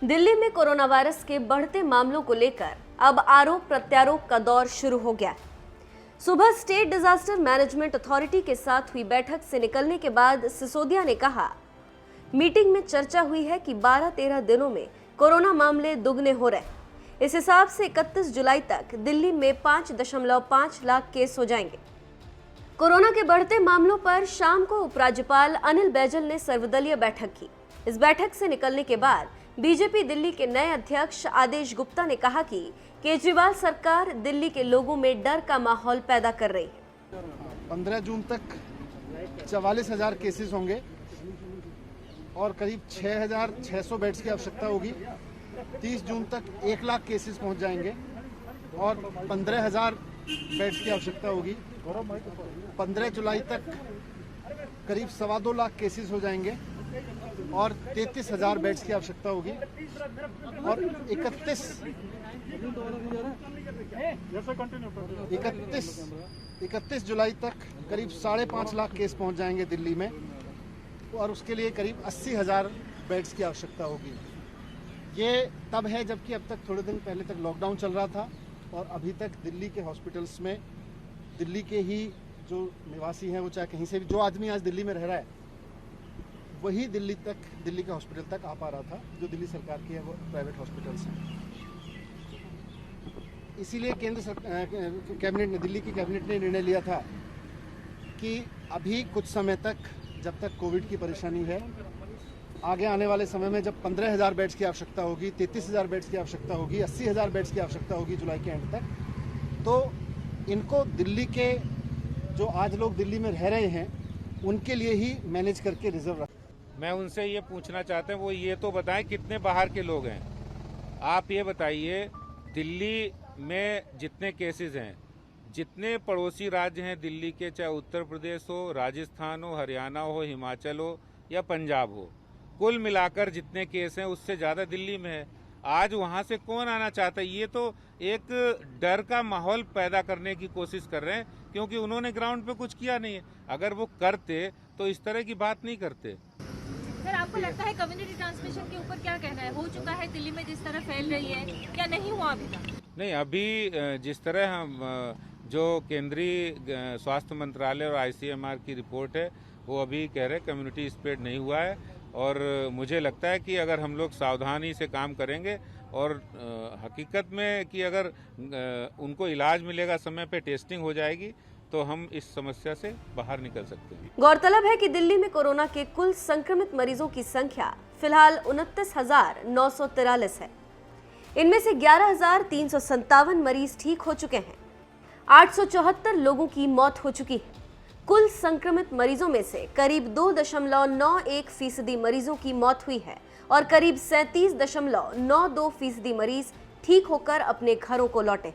दिल्ली में corona virus के बढ़ते मामलों को लेकर अब आरोप प्रत्यारोप का दौर शुरू हो गया है। सुबह स्टेट डिजास्टर मैनेजमेंट अथॉरिटी के साथ हुई बैठक से निकलने के बाद सिसोदिया ने कहा, मीटिंग में चर्चा हुई है कि 12-13 दिनों में कोरोना मामले दुगने हो रहे। इस हिसाब से 31 जुलाई तक दिल्ली में 5.5 लाख केस हो जाएंगे। कोरोना के बढ़ते मामलों पर शाम को उपराज्यपाल अनिल बैजल ने सर्वदलीय बैठक की। इस बैठक से निकलने के बाद बीजेपी दिल्ली के नए अध्यक्ष आदेश गुप्ता ने कहा कि केजरीवाल सरकार दिल्ली के लोगों में डर का माहौल पैदा कर रही है। 15 जून तक 44,000 केसेस होंगे और करीब 6,600 बेड्स की आवश्यकता होगी। 30 जून तक 1 लाख केसेस पहुंच जाएंगे और 15,000 बेड्स की आवश्यकता होगी। 15 जुलाई तक करीब 2.25 लाख केसेस हो जाएंगे और 33,000 बेड्स की आवश्यकता होगी और 31 जुलाई तक करीब 5.5 लाख केस पहुंच जाएंगे दिल्ली में और उसके लिए करीब 80,000 बेड्स की आवश्यकता होगी। ये तब है जबकि अब तक थोड़े दिन पहले तक लॉकडाउन चल रहा था और अभी तक दिल्ली के हॉस्पिटल्स में दिल्ली के ही जो निवासी हैं, वो चाहे कहीं से भी, जो आदमी आज दिल्ली में रह रहा है वही दिल्ली के हॉस्पिटल तक आ पा रहा था, जो दिल्ली सरकार की है वो प्राइवेट हॉस्पिटल्स हैं। इसीलिए दिल्ली की कैबिनेट ने निर्णय लिया था कि अभी कुछ समय तक, जब तक कोविड की परेशानी है, आगे आने वाले समय में जब 15,000 बेड्स की आवश्यकता होगी, 33,000 बेड्स की आवश्यकता होगी, 80,000 बेड्स की आवश्यकता होगी जुलाई के एंड तक, तो इनको दिल्ली के जो आज लोग दिल्ली में रह रहे हैं उनके लिए ही मैनेज करके रिजर्व रख। मैं उनसे ये पूछना चाहते हैं, वो ये तो बताएं कितने बाहर के लोग हैं। आप ये बताइए, दिल्ली में जितने केसेस हैं, जितने पड़ोसी राज्य हैं दिल्ली के, चाहे उत्तर प्रदेश हो, राजस्थान हो, हरियाणा हो, हिमाचल हो या पंजाब हो, कुल मिलाकर जितने केस हैं उससे ज़्यादा दिल्ली में है। आज वहाँ से कौन आना चाहता है? ये तो एक डर का माहौल पैदा करने की कोशिश कर रहे हैं, क्योंकि उन्होंने ग्राउंड पे कुछ किया नहीं है। अगर वो करते तो इस तरह की बात नहीं करते। सर, आपको लगता है कम्युनिटी ट्रांसमिशन के ऊपर क्या कहना है? हो चुका है दिल्ली में जिस तरह फैल रही है, क्या नहीं हुआ अभी तक? नहीं, अभी जिस तरह हम जो केंद्रीय स्वास्थ्य मंत्रालय और ICMR की रिपोर्ट है, वो अभी कह रहे कम्युनिटी स्प्रेड नहीं हुआ है। और मुझे लगता है कि अगर हम लोग सावधानी से काम करेंगे और हकीकत में कि अगर उनको इलाज मिलेगा, समय पे टेस्टिंग हो जाएगी, तो हम इस समस्या से बाहर निकल सकते हैं। गौरतलब है कि दिल्ली में कोरोना के कुल संक्रमित मरीजों की संख्या फिलहाल 29,943 है। इनमें से 11,357 मरीज ठीक हो चुके हैं। 874 लोगों की मौत हो चुकी है। कुल संक्रमित मरीजों में से करीब 2.91% मरीजों की मौत हुई है और करीब 37.92% मरीज ठीक होकर अपने घरों को लौटे।